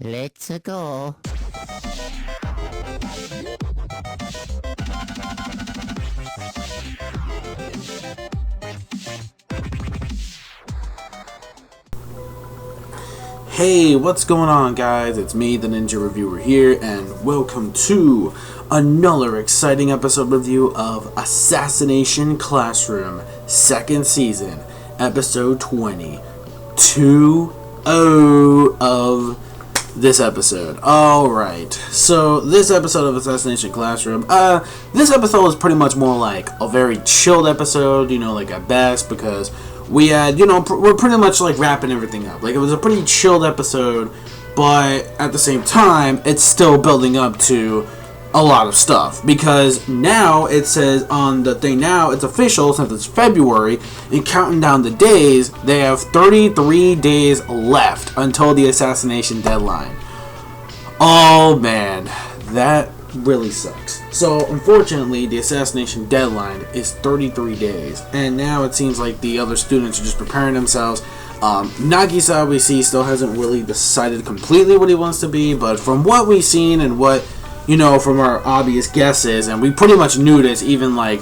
Let's go. Hey, what's going on, guys? It's me, the Ninja Reviewer here, and welcome to another exciting episode review of Assassination Classroom, second season, episode 20. 2-0 of this episode. Alright, so this episode of Assassination Classroom, this episode is pretty much more like a very chilled episode, like at best, because we had, we're pretty much like wrapping everything up. Like, it was a pretty chilled episode, but at the same time, it's still building up to a lot of stuff, because now it says on the thing now, it's official since it's February, and counting down the days, they have 33 days left until the assassination deadline. Oh man, that really sucks. So unfortunately, the assassination deadline is 33 days, and now it seems like the other students are just preparing themselves. Nagisa, we see, still hasn't really decided completely what he wants to be, but from what we've seen and what from our obvious guesses, and we pretty much knew this even like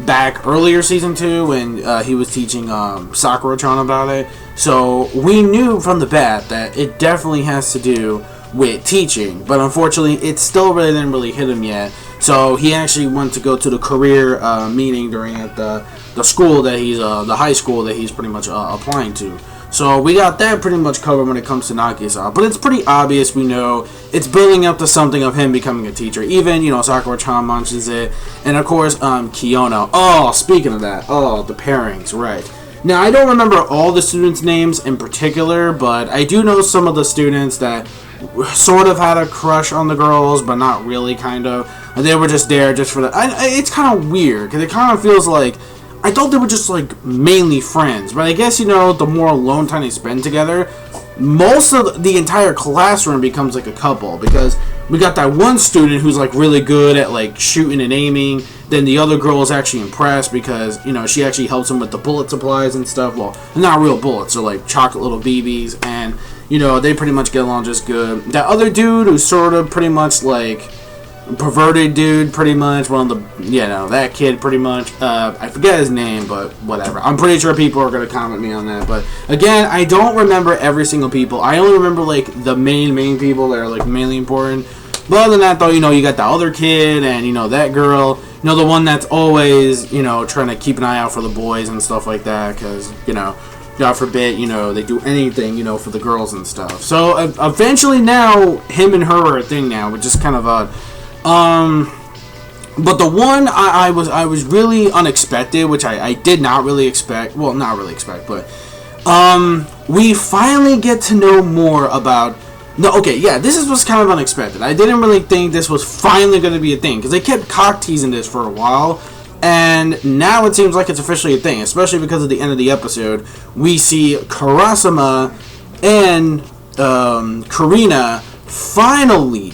back earlier season 2 when he was teaching Sakura-chan about it. So we knew from the bat that it definitely has to do with teaching, but unfortunately it still really didn't really hit him yet. So he actually went to go to the career meeting during at the school that he's the high school that he's pretty much applying to. So we got that pretty much covered when it comes to Nagisa, but it's pretty obvious. We know it's building up to something of him becoming a teacher. Even Sakura-chan mentions it, and of course Kiyono. Oh, speaking of that, the pairings, right? Now I don't remember all the students' names in particular, but I do know some of the students that sort of had a crush on the girls, but not really, kind of. And they were just there just for the. It's kind of weird because it kind of feels like I thought they were just like mainly friends, but I guess the more alone time they spend together, most of the entire classroom becomes like a couple, because we got that one student who's like really good at like shooting and aiming. Then the other girl is actually impressed because she actually helps him with the bullet supplies and stuff. Well, not real bullets, they're like chocolate little BBs, and they pretty much get along just good. That other dude who's sort of pretty much like perverted dude, pretty much one of the that kid, pretty much. I forget his name, but whatever. I'm pretty sure people are gonna comment me on that. But again, I don't remember every single people. I only remember like the main people that are like mainly important. But other than that, though, you got that other kid and that girl. The one that's always trying to keep an eye out for the boys and stuff like that, because God forbid, they do anything, for the girls and stuff. So eventually, now him and her are a thing now, which is kind of odd. But the one I was really unexpected, which I did not really expect. Well, not really expect, but we finally get to know more about. No, okay, yeah, this was kind of unexpected. I didn't really think this was finally going to be a thing, because they kept cock teasing this for a while, and now it seems like it's officially a thing, especially because at the end of the episode, we see Karasuma and Karina finally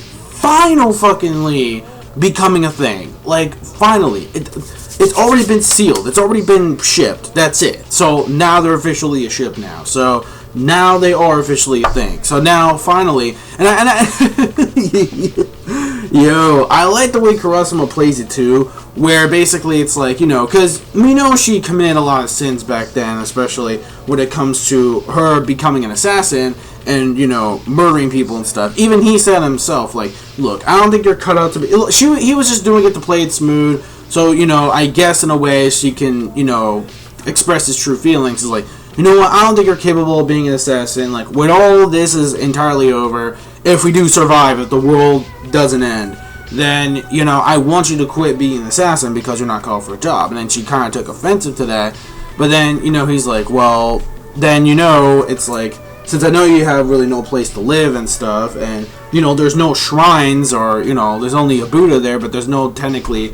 becoming a thing. Like, finally. It's already been sealed. It's already been shipped. That's it. So now they're officially a ship now. So now they are officially a thing. So now, finally, yo, I like the way Karasuma plays it too, where basically it's like, because we know she committed a lot of sins back then, especially when it comes to her becoming an assassin and, murdering people and stuff. Even he said himself, like, look, I don't think you're cut out to be. He was just doing it to play it smooth, so, I guess in a way she can, express his true feelings. Is like, what, I don't think you're capable of being an assassin. Like, when all this is entirely over, if we do survive, if the world doesn't end, then, I want you to quit being an assassin because you're not called for a job. And then she kind of took offensive to that. But then, he's like, well, then, it's like, since I know you have really no place to live and stuff, and, there's no shrines, or, there's only a Buddha there, but there's no, technically,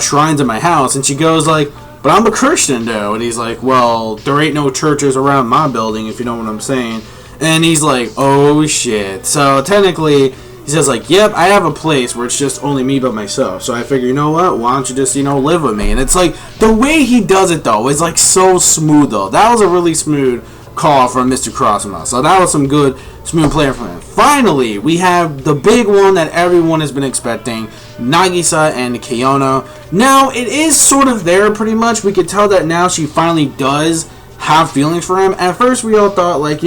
shrines in my house. And she goes like, but I'm a Christian, though. And he's like, well, there ain't no churches around my building, if you know what I'm saying. And he's like, oh, shit. So, technically, he says, like, yep, I have a place where it's just only me by myself. So I figure, you know what? Why don't you just, live with me? And it's like, the way he does it, though, is, like, so smooth, though. That was a really smooth call from Mr. Crossima. So that was some good, smooth play from him. Finally, we have the big one that everyone has been expecting, Nagisa and Kiyono. Now, it is sort of there pretty much. We could tell that now she finally does have feelings for him. At first, we all thought, like,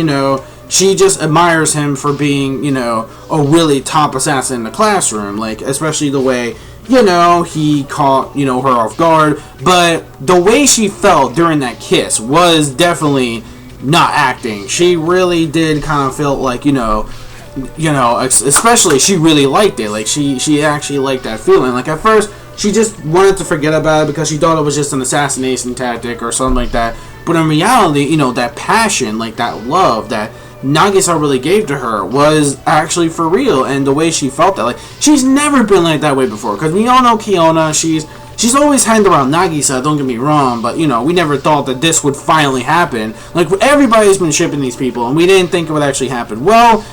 she just admires him for being, a really top assassin in the classroom. Like, especially the way, he caught, her off guard. But the way she felt during that kiss was definitely not acting. She really did kind of feel like, especially she really liked it. Like, she actually liked that feeling. Like, at first, she just wanted to forget about it because she thought it was just an assassination tactic or something like that. But in reality, that passion, like that love that Nagisa really gave to her was actually for real. And the way she felt that, like, she's never been like that way before. Because we all know Kiona, she's always hanged around Nagisa, don't get me wrong, but, we never thought that this would finally happen. Like, everybody's been shipping these people, and we didn't think it would actually happen. Well,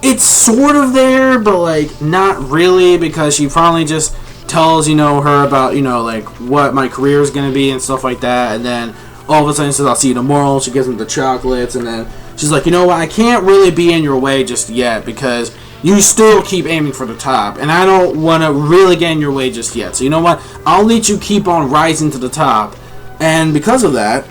it's sort of there, but, like, not really, because she finally just tells, her about, like, what my career is going to be and stuff like that, and then all of a sudden says, I'll see you tomorrow. She gives him the chocolates, and then she's like, I can't really be in your way just yet, because you still keep aiming for the top, and I don't want to really get in your way just yet. So you know what? I'll let you keep on rising to the top, and because of that,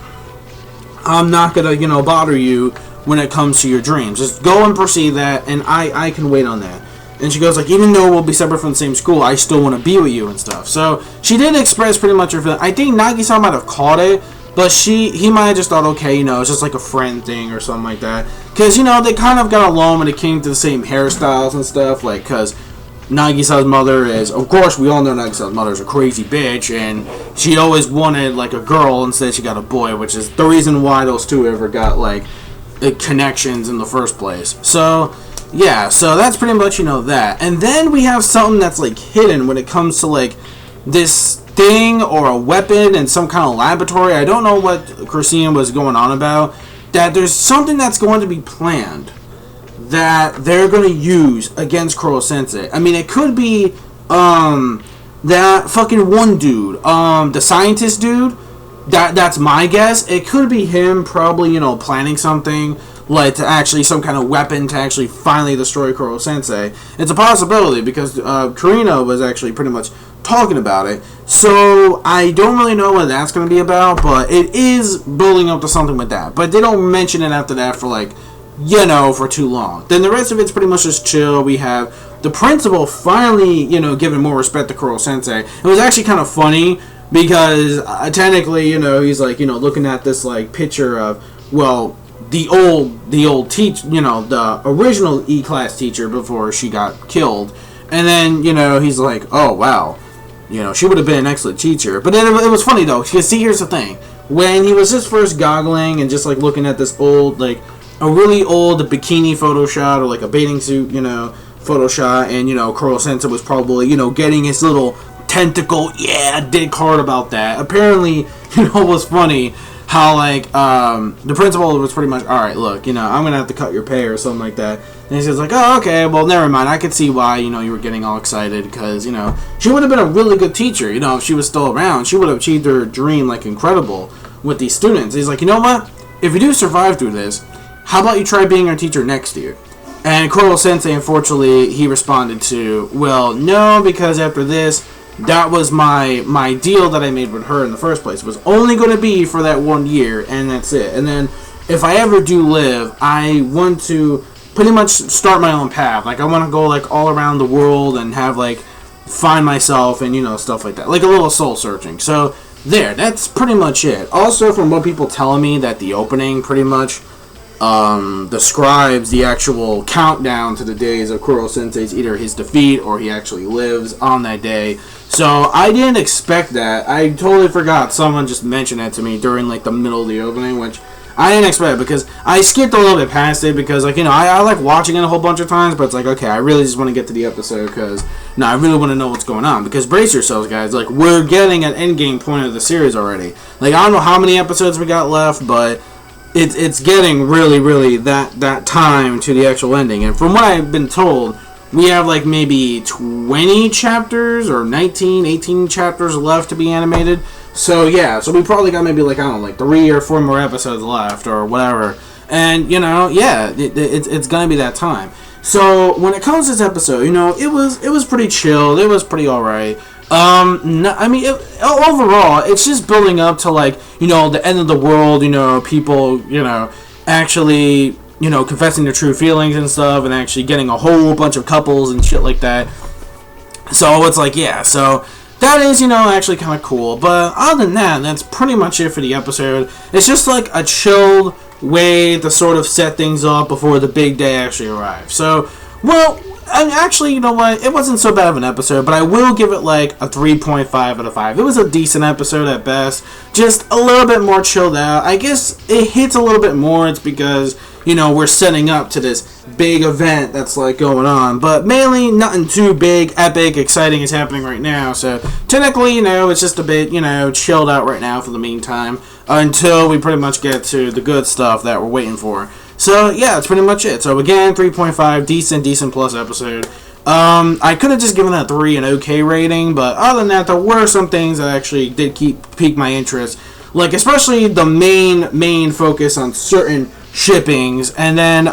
I'm not going to, bother you when it comes to your dreams. Just go and pursue that, and I can wait on that. And she goes, like, even though we'll be separate from the same school, I still want to be with you and stuff. So she did express pretty much her feeling. I think Nagisa might have caught it, but he might have just thought, okay, it's just like a friend thing or something like that. Because, they kind of got along when it came to the same hairstyles and stuff. Like, because Nagisa's mother is, of course, we all know Nagisa's mother is a crazy bitch. And she always wanted, like, a girl. Instead, she got a boy, which is the reason why those two ever got, like, connections in the first place. So, yeah, so that's pretty much, that. And then we have something that's, like, hidden when it comes to, like, this thing or a weapon in some kind of laboratory. I don't know what Christina was going on about. That there's something that's going to be planned that they're going to use against Kuro Sensei. I mean, it could be that fucking one dude, the scientist dude. That's my guess. It could be him probably, planning something like to actually some kind of weapon to actually finally destroy Kuro Sensei. It's a possibility because Karina was actually pretty much talking about it. So I don't really know what that's going to be about, but it is building up to something with that. But they don't mention it after that for like, for too long. Then the rest of it's pretty much just chill. We have the principal finally, giving more respect to Kuro Sensei. It was actually kind of funny because technically, he's like, looking at this like picture of, well, the old teacher, the original E-class teacher before she got killed. And then, he's like, oh, wow. She would have been an excellent teacher. But then it was funny, though. Because, see, here's the thing. When he was just first goggling and just, like, looking at this old, like, a really old bikini photo shot or, like, a bathing suit, photo shot. And, Kuro Sensei was probably, getting his little tentacle, dick hard about that. Apparently, it was funny how, like, the principal was pretty much, alright, look, I'm gonna have to cut your pay or something like that. And he says, like, oh, okay, well, never mind. I could see why, you were getting all excited because, she would have been a really good teacher, if she was still around. She would have achieved her dream, like, incredible with these students. He's like, you know what? If you do survive through this, how about you try being our teacher next year? And Kuro Sensei, unfortunately, he responded to, well, no, because after this, that was my deal that I made with her in the first place. It was only going to be for that 1 year, and that's it. And then, if I ever do live, I want to pretty much start my own path. Like, I want to go, like, all around the world and have, like, find myself and, stuff like that. Like a little soul searching. So, that's pretty much it. Also, from what people telling me, that the opening pretty much describes the actual countdown to the days of Kuro Sensei's either his defeat or he actually lives on that day. So I didn't expect that. I totally forgot. Someone just mentioned that to me during like the middle of the opening, which I didn't expect because I skipped a little bit past it because like I like watching it a whole bunch of times, but it's like okay, I really just want to get to the episode because I really want to know what's going on. Because brace yourselves, guys. Like we're getting at endgame point of the series already. Like I don't know how many episodes we got left, but it's getting really that time to the actual ending. And from what I've been told, we have like maybe 20 chapters or 19, 18 chapters left to be animated. So yeah, so we probably got maybe like, I don't know, like 3 or 4 more episodes left or whatever. And, you know, yeah, it's going to be that time. So, when it comes to this episode, you know, it was pretty chill. It was pretty alright. No, I mean, overall, it's just building up to, like, you know, the end of the world, you know, people, you know, actually, you know, confessing their true feelings and stuff, and actually getting a whole bunch of couples and shit like that. So, it's like, yeah, so that is, you know, actually kind of cool. But other than that, that's pretty much it for the episode. It's just like a chilled way to sort of set things up before the big day actually arrives. So, well, actually, you know what? It wasn't so bad of an episode, but I will give it like a 3.5 out of 5. It was a decent episode at best. Just a little bit more chilled out. I guess it hits a little bit more. It's because, you know, we're setting up to this big event that's like going on, but mainly nothing too big, epic, exciting is happening right now. So technically, you know, it's just a bit, you know, chilled out right now for the meantime until we pretty much get to the good stuff that we're waiting for. So yeah, that's pretty much it. So again, 3.5, decent plus episode. I could have just given that 3 an okay rating, but other than that, there were some things that actually did pique my interest, like especially the main focus on certain shippings, and then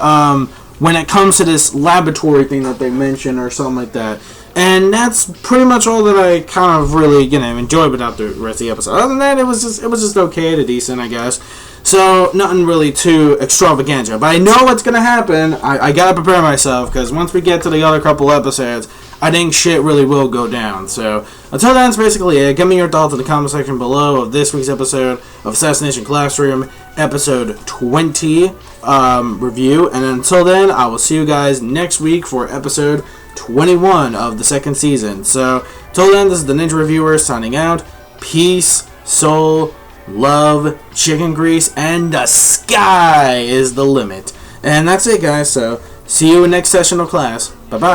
when it comes to this laboratory thing that they mentioned or something like that. And that's pretty much all that I kind of really, you know, enjoyed without the rest of the episode. Other than that, it was just okay to decent, I guess. So, nothing really too extravagant. But I know what's going to happen. I got to prepare myself, because once we get to the other couple episodes, I think shit really will go down. So, until then, that's basically it. Give me your thoughts in the comment section below of this week's episode of Assassination Classroom, episode 20 review. And until then, I will see you guys next week for episode 21 of the second season. So, till then, this is the Ninja Reviewer signing out. Peace, soul, love, chicken grease, and the sky is the limit. And that's it, guys. So, see you in next session of class.